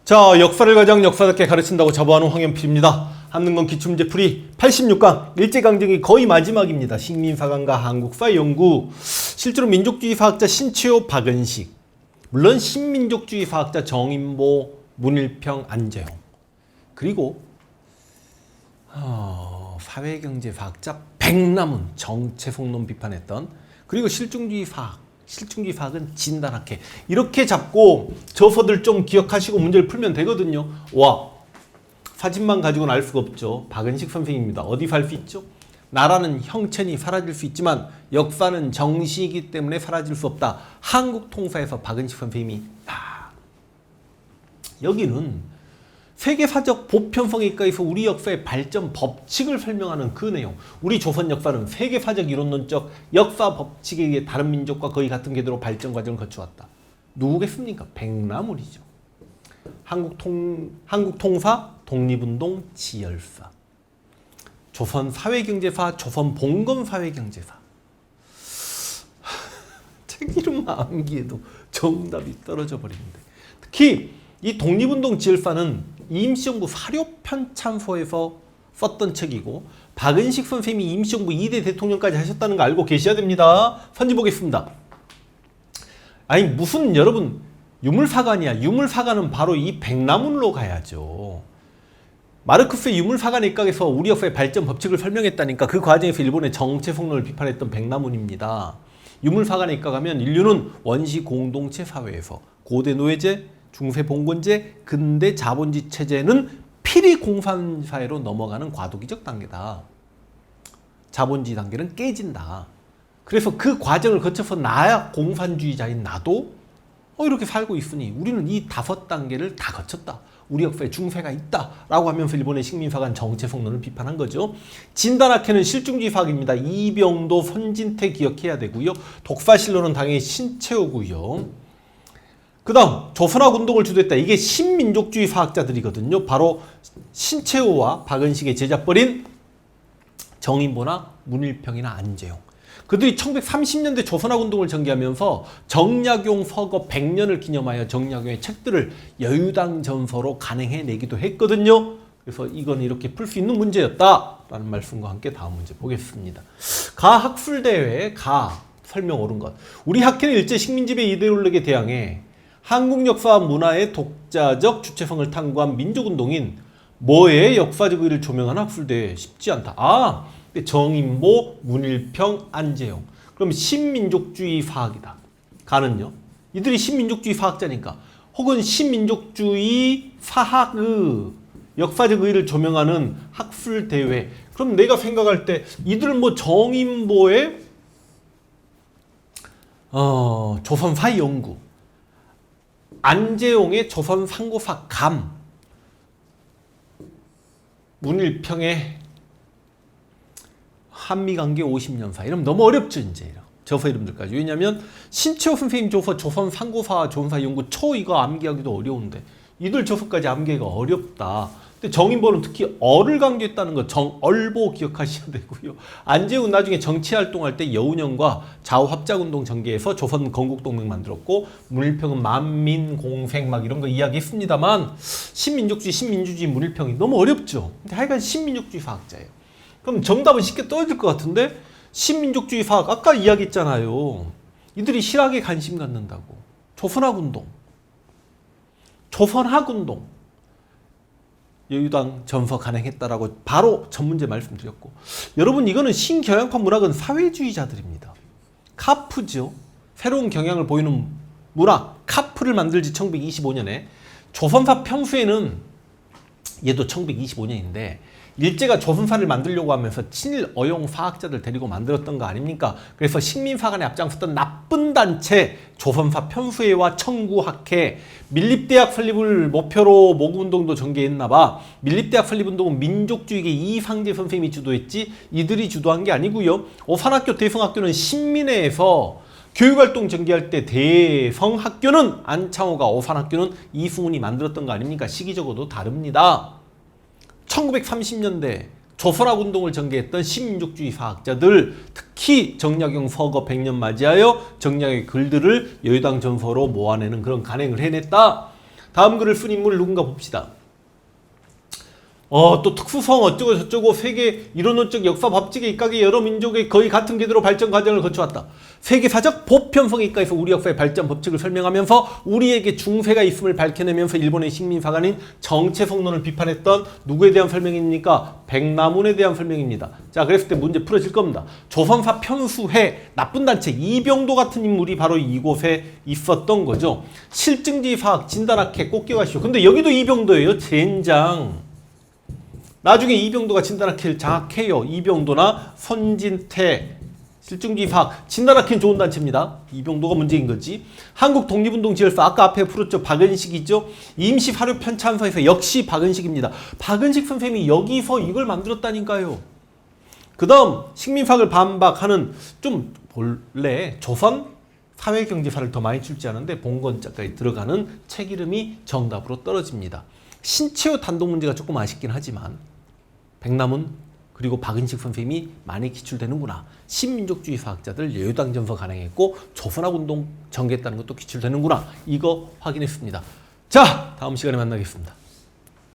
자, 역사를 가장 역사답게 가르친다고 자부하는 황현필입니다. 한능건 기출문제 풀이 86강 일제강점기 거의 마지막입니다. 식민사관과 한국사 연구. 실제로 민족주의 사학자 신채호, 박은식, 물론 신민족주의 사학자 정인보, 문일평, 안재홍, 그리고 사회경제 사학자 백남훈, 정체성론 비판했던, 그리고 실중주의 사학은 진단학회. 이렇게 잡고 저서들 좀 기억하시고 문제를 풀면 되거든요. 와, 사진만 가지고는 알 수가 없죠. 박은식 선생님입니다. 어디 살 수 있죠? 나라는 형체니 사라질 수 있지만 역사는 정시이기 때문에 사라질 수 없다. 한국통사에서 박은식 선생님이 여기는 세계사적 보편성에 있어서 우리 역사의 발전 법칙을 설명하는 그 내용. 우리 조선 역사는 세계사적 이론론적 역사 법칙에 의해 다른 민족과 거의 같은 궤도로 발전 과정을 거쳐왔다. 누구겠습니까? 백나물이죠. 한국통사, 독립운동, 지열사, 조선 사회경제사, 조선 봉건사회경제사. 책 이름만 암기해도 정답이 떨어져 버리는데, 특히 이 독립운동 지열사는 임시정부 사료편찬서에서 썼던 책이고, 박은식 선생님이 임시정부 2대 대통령까지 하셨다는 거 알고 계셔야 됩니다. 선지 보겠습니다. 아니 무슨 여러분 유물사관이야. 유물사관은 바로 이 백나문으로 가야죠. 마르크스의 유물사관에 입각해서 우리 역사의 발전 법칙을 설명했다니까. 그 과정에서 일본의 정체성론을 비판했던 백나문입니다. 유물사관에 입각하면 인류는 원시 공동체 사회에서 고대 노예제, 중세 봉건제, 근대 자본주의 체제는 필히 공산사회로 넘어가는 과도기적 단계다. 자본주의 단계는 깨진다. 그래서 그 과정을 거쳐서 나야 공산주의자인 나도 이렇게 살고 있으니 우리는 이 5단계를 다 거쳤다. 우리 역사에 중세가 있다 라고 하면서 일본의 식민사관 정체성론을 비판한 거죠. 진단학회는 실중주의 사학입니다. 이병도, 손진태 기억해야 되고요. 독사실론은 당연히 신채호고요. 그 다음 조선학 운동을 주도했다. 이게 신민족주의 사학자들이거든요. 바로 신채호와 박은식의 제자뻘인 정인보나 문일평이나 안재홍. 그들이 1930년대 조선학 운동을 전개하면서 정약용 서거 100년을 기념하여 정약용의 책들을 여유당 전서로 간행해내기도 했거든요. 그래서 이건 이렇게 풀 수 있는 문제였다라는 말씀과 함께 다음 문제 보겠습니다. 가학술대회, 설명 옳은 것. 우리 학회는 일제 식민지배 이데올로기에 대항해 한국 역사와 문화의 독자적 주체성을 탐구한 민족운동인 뭐의 역사적 의의를 조명한 학술대회. 쉽지 않다. 정인보, 문일평, 안재홍. 그럼 신민족주의 사학이다. 가는요. 이들이 신민족주의 사학자니까. 혹은 신민족주의 사학의 역사적 의의를 조명하는 학술대회. 그럼 내가 생각할 때 이들 정인보의 조선사연구, 안재홍의 조선상고사 감, 문일평의 한미관계 50년사. 이러면 너무 어렵죠, 이제. 저서 이름들까지. 왜냐면 신채호 선생님 저서 조선상고사, 조선사 연구 초 이거 암기하기도 어려운데 이들 저서까지 암기하기가 어렵다. 근데 정인보는 특히 어를 강조했다는 거 정얼보 기억하셔야 되고요. 안재훈 나중에 정치활동할 때 여운형과 좌우합작운동 전개해서 조선 건국동맹 만들었고, 문일평은 만민공생 막 이런 거 이야기했습니다만 신민족주의 문일평이 너무 어렵죠. 근데 하여간 신민족주의 사학자예요. 그럼 정답은 쉽게 떨어질 것 같은데, 신민족주의 사학 아까 이야기했잖아요. 이들이 실학에 관심 갖는다고. 조선학운동, 여유당 전서 간행했다라고 바로 전문제 말씀드렸고, 여러분 이거는 신경향파 문학은 사회주의자들입니다. 카프죠. 새로운 경향을 보이는 문학 카프를 만들지 1925년에. 조선사 평수에는 얘도 1925년인데 일제가 조선사를 만들려고 하면서 친일 어용 사학자들 데리고 만들었던 거 아닙니까? 그래서 식민사관에 앞장섰던 나쁜 단체 조선사 편수회와 청구학회, 밀립대학 설립을 목표로 모금운동도 전개했나봐. 밀립대학 설립운동은 민족주의계 이상재 선생님이 주도했지 이들이 주도한 게 아니고요. 오산학교, 대성학교는 신민회에서 교육활동 전개할 때 대성학교는 안창호가, 오산학교는 이승훈이 만들었던 거 아닙니까? 시기적으로도 다릅니다. 1930년대 조선학 운동을 전개했던 신민족주의 사학자들, 특히 정약용 서거 100년 맞이하여 정약용의 글들을 여유당 전서로 모아내는 그런 간행을 해냈다. 다음 글을 쓴 인물 누군가 봅시다. 또 특수성 어쩌고 저쩌고 세계 이론론적 역사 법칙의 입각이 여러 민족의 거의 같은 궤도로 발전 과정을 거쳐왔다. 세계사적 보편성의 입각에서 우리 역사의 발전 법칙을 설명하면서 우리에게 중세가 있음을 밝혀내면서 일본의 식민사관인 정체성론을 비판했던 누구에 대한 설명입니까? 백남훈에 대한 설명입니다. 자, 그랬을 때 문제 풀어질 겁니다. 조선사 편수회 나쁜 단체 이병도 같은 인물이 바로 이곳에 있었던 거죠. 실증지사학 진단학회 꼭 기억하시오. 근데 여기도 이병도예요. 젠장. 나중에 이병도가 진단학회를 장악해요. 이병도나 선진태, 실증지사학, 진단학회는 좋은 단체입니다. 이병도가 문제인 거지. 한국 독립운동 지열사 아까 앞에 풀었죠. 박은식이죠. 임시 사료 편찬서에서 역시 박은식입니다. 박은식 선생님이 여기서 이걸 만들었다니까요. 그 다음 식민사학을 반박하는 좀 본래 조선 사회경제사를 더 많이 출제하는데 봉건자까지 들어가는 책 이름이 정답으로 떨어집니다. 신채호 단독 문제가 조금 아쉽긴 하지만 백남훈 그리고 박은식 선생님이 많이 기출되는구나. 신민족주의 사학자들 여유당전서 간행했고 조선학운동 전개했다는 것도 기출되는구나. 이거 확인했습니다. 자, 다음 시간에 만나겠습니다.